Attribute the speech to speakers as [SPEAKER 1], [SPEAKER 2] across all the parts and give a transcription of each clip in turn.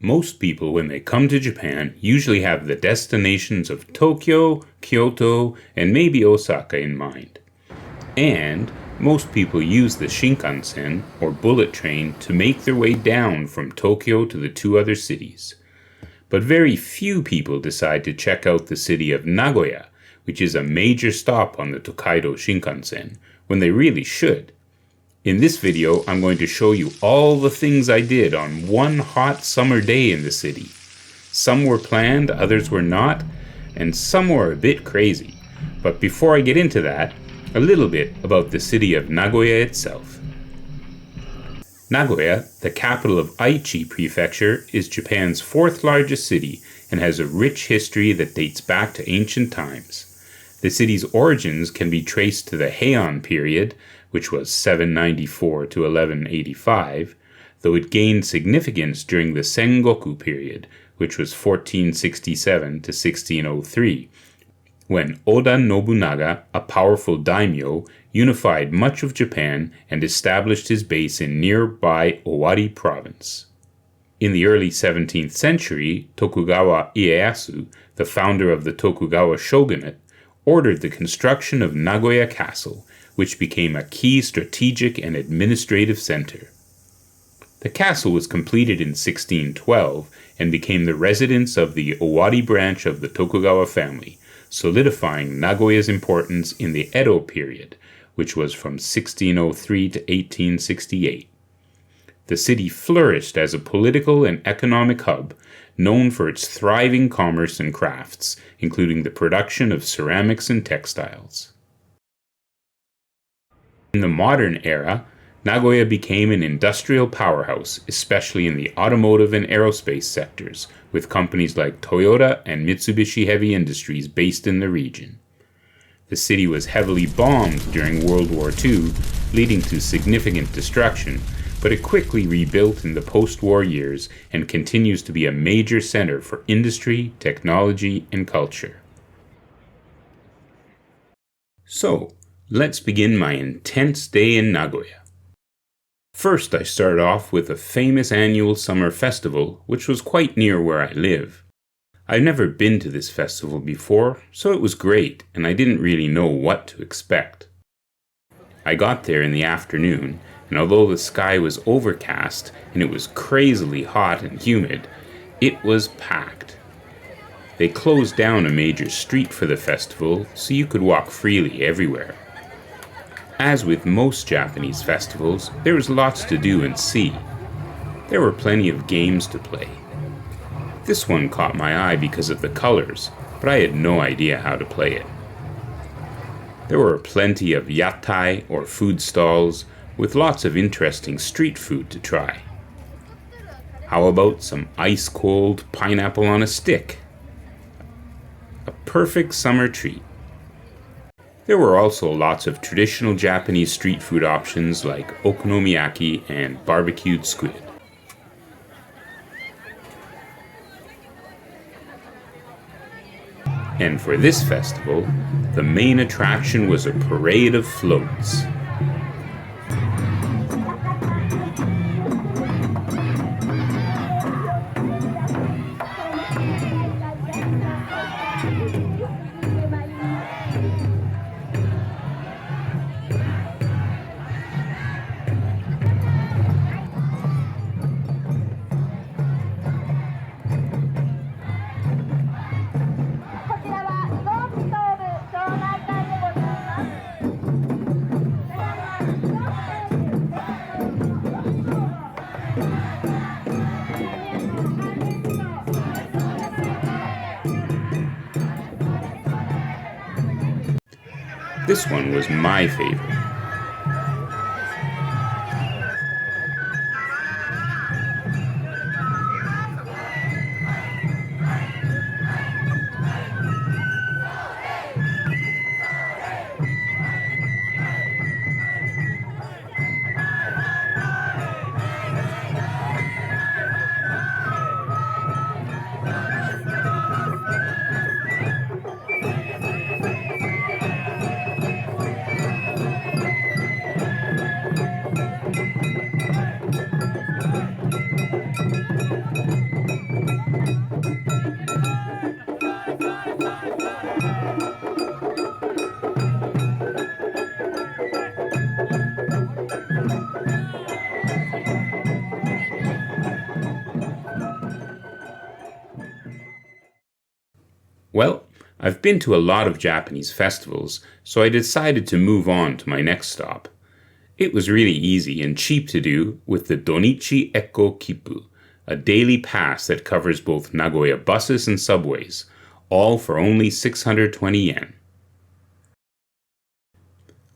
[SPEAKER 1] Most people, when they come to Japan, usually have the destinations of Tokyo, Kyoto, and maybe Osaka in mind. And most people use the Shinkansen, or bullet train, to make their way down from Tokyo to the two other cities. But very few people decide to check out the city of Nagoya, which is a major stop on the Tokaido Shinkansen, when they really should. In this video, I'm going to show you all the things I did on one hot summer day in the city. Some were planned, others were not, and some were a bit crazy. But before I get into that, a little bit about the city of Nagoya itself. Nagoya, the capital of Aichi Prefecture, is Japan's fourth largest city and has a rich history that dates back to ancient times. The city's origins can be traced to the Heian period, which was 794 to 1185, though it gained significance during the Sengoku period, which was 1467 to 1603, when Oda Nobunaga, a powerful daimyo, unified much of Japan and established his base in nearby Owari province. In the early 17th century, Tokugawa Ieyasu, the founder of the Tokugawa shogunate, ordered the construction of Nagoya Castle, which became a key strategic and administrative center. The castle was completed in 1612 and became the residence of the Owari branch of the Tokugawa family, solidifying Nagoya's importance in the Edo period, which was from 1603 to 1868. The city flourished as a political and economic hub, known for its thriving commerce and crafts, including the production of ceramics and textiles. In the modern era, Nagoya became an industrial powerhouse, especially in the automotive and aerospace sectors, with companies like Toyota and Mitsubishi Heavy Industries based in the region. The city was heavily bombed during World War II, leading to significant destruction, but it quickly rebuilt in the post-war years and continues to be a major center for industry, technology, and culture. So, let's begin my intense day in Nagoya. First, I started off with a famous annual summer festival, which was quite near where I live. I've never been to this festival before, so it was great, and I didn't really know what to expect. I got there in the afternoon, and although the sky was overcast and it was crazily hot and humid, it was packed. They closed down a major street for the festival, so you could walk freely everywhere. As with most Japanese festivals, there was lots to do and see. There were plenty of games to play. This one caught my eye because of the colors, but I had no idea how to play it. There were plenty of yatai, or food stalls, with lots of interesting street food to try. How about some ice-cold pineapple on a stick? A perfect summer treat. There were also lots of traditional Japanese street food options like okonomiyaki and barbecued squid. And for this festival, the main attraction was a parade of floats. This one was my favorite. Well, I've been to a lot of Japanese festivals, so I decided to move on to my next stop. It was really easy and cheap to do with the Donichi Ekko Kippu, a daily pass that covers both Nagoya buses and subways, all for only 620 yen.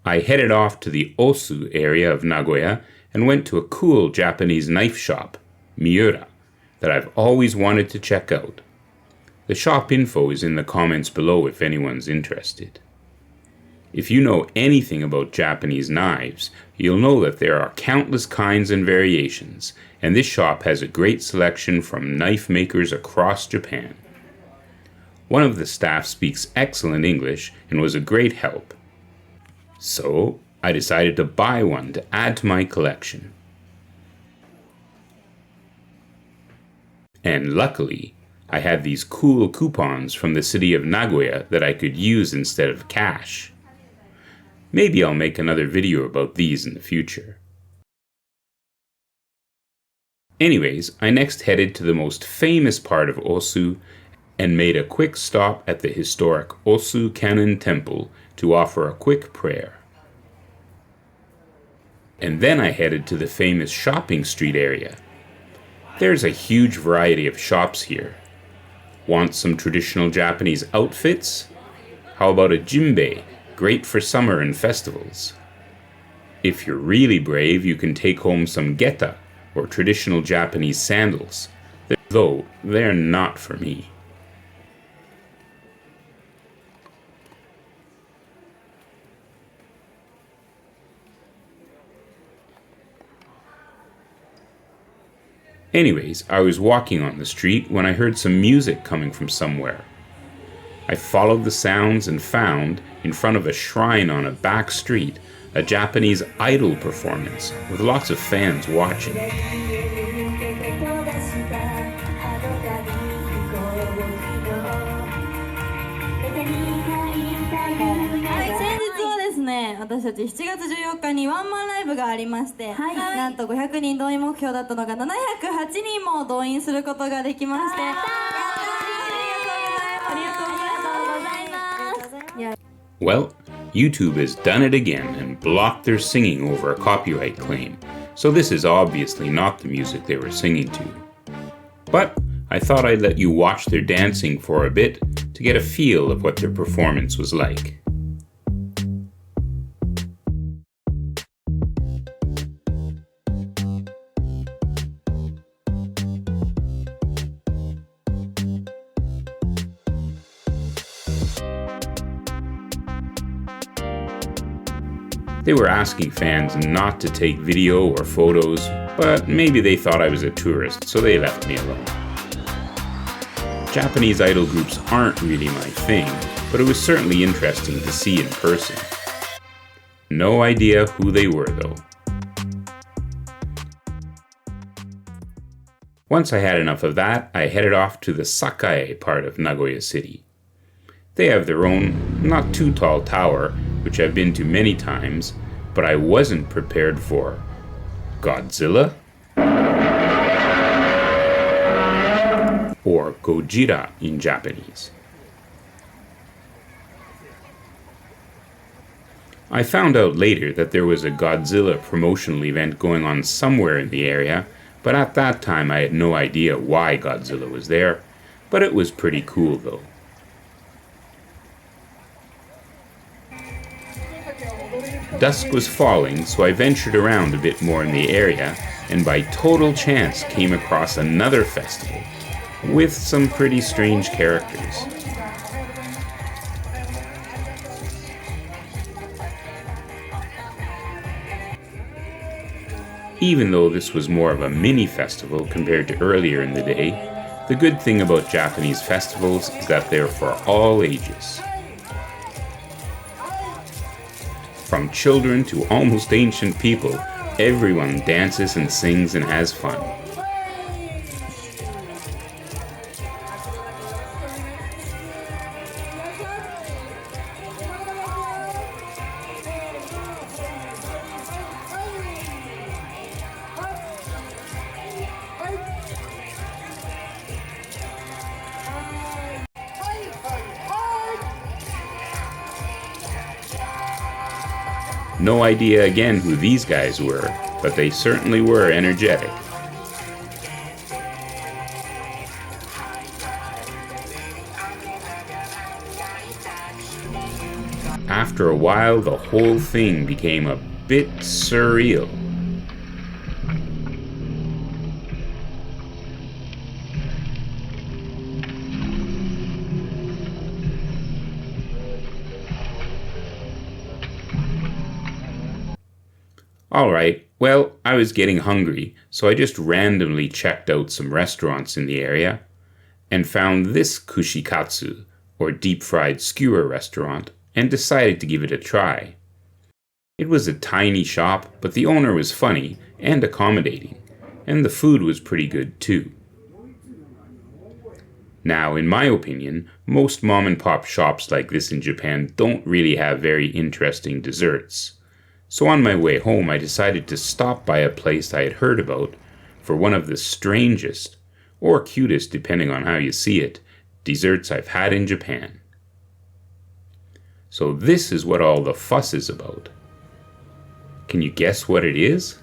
[SPEAKER 1] I headed off to the Osu area of Nagoya and went to a cool Japanese knife shop, Miura, that I've always wanted to check out. The shop info is in the comments below if anyone's interested. If you know anything about Japanese knives, you'll know that there are countless kinds and variations, and this shop has a great selection from knife makers across Japan. One of the staff speaks excellent English and was a great help. So, I decided to buy one to add to my collection. And luckily, I had these cool coupons from the city of Nagoya that I could use instead of cash. Maybe I'll make another video about these in the future. Anyways, I next headed to the most famous part of Osu and made a quick stop at the historic Osu Kannon Temple to offer a quick prayer. And then I headed to the famous shopping street area. There's a huge variety of shops here. Want some traditional Japanese outfits? How about a jinbei, great for summer and festivals? If you're really brave, you can take home some geta, or traditional Japanese sandals, though they're not for me. Anyways, I was walking on the street when I heard some music coming from somewhere. I followed the sounds and found, in front of a shrine on a back street, a Japanese idol performance with lots of fans watching.
[SPEAKER 2] ね、私たち7月14日にワンマンライブがありまして、はい、なんと500人動員目標だったのが708人も動員することができまして、ありがとうございます。
[SPEAKER 1] Well, YouTube has done it again and blocked their singing over a copyright claim, so this is obviously not the music they were singing to. But I thought I'd let you watch their dancing for a bit to get a feel of what their performance was like. They were asking fans not to take video or photos, but maybe they thought I was a tourist, so they left me alone. Japanese idol groups aren't really my thing, but it was certainly interesting to see in person. No idea who they were, though. Once I had enough of that, I headed off to the Sakae part of Nagoya City. They have their own, not too tall tower, which I've been to many times, but I wasn't prepared for Godzilla or Gojira in Japanese. I found out later that there was a Godzilla promotional event going on somewhere in the area, but at that time I had no idea why Godzilla was there, but it was pretty cool though. Dusk was falling, so I ventured around a bit more in the area, and by total chance came across another festival, with some pretty strange characters. Even though this was more of a mini festival compared to earlier in the day, the good thing about Japanese festivals is that they're for all ages. From children to almost ancient people, everyone dances and sings and has fun. No idea again who these guys were, but they certainly were energetic. After a while, the whole thing became a bit surreal. Alright, well, I was getting hungry, so I just randomly checked out some restaurants in the area and found this kushikatsu, or deep-fried skewer restaurant, and decided to give it a try. It was a tiny shop, but the owner was funny and accommodating, and the food was pretty good too. Now, in my opinion, most mom-and-pop shops like this in Japan don't really have very interesting desserts. So on my way home, I decided to stop by a place I had heard about for one of the strangest, or cutest depending on how you see it, desserts I've had in Japan. So this is what all the fuss is about. Can you guess what it is?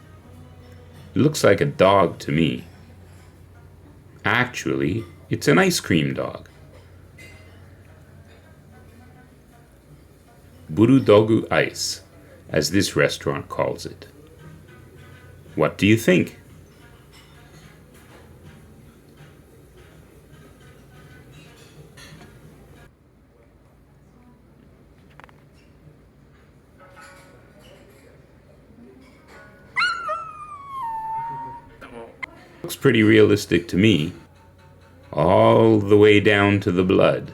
[SPEAKER 1] It looks like a dog to me. Actually, it's an ice cream dog. Burudogu ice, as this restaurant calls it. What do you think? Looks pretty realistic to me. All the way down to the blood.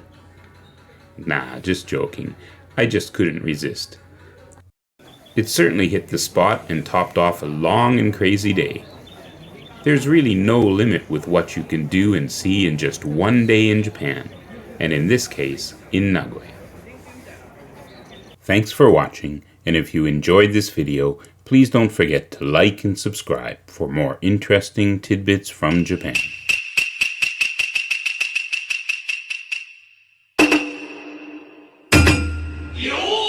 [SPEAKER 1] Nah, just joking. I just couldn't resist. It certainly hit the spot and topped off a long and crazy day. There's really no limit with what you can do and see in just one day in Japan, and in this case, in Nagoya. Thanks for watching, and if you enjoyed this video, please don't forget to like and subscribe for more interesting tidbits from Japan.
[SPEAKER 3] Yo!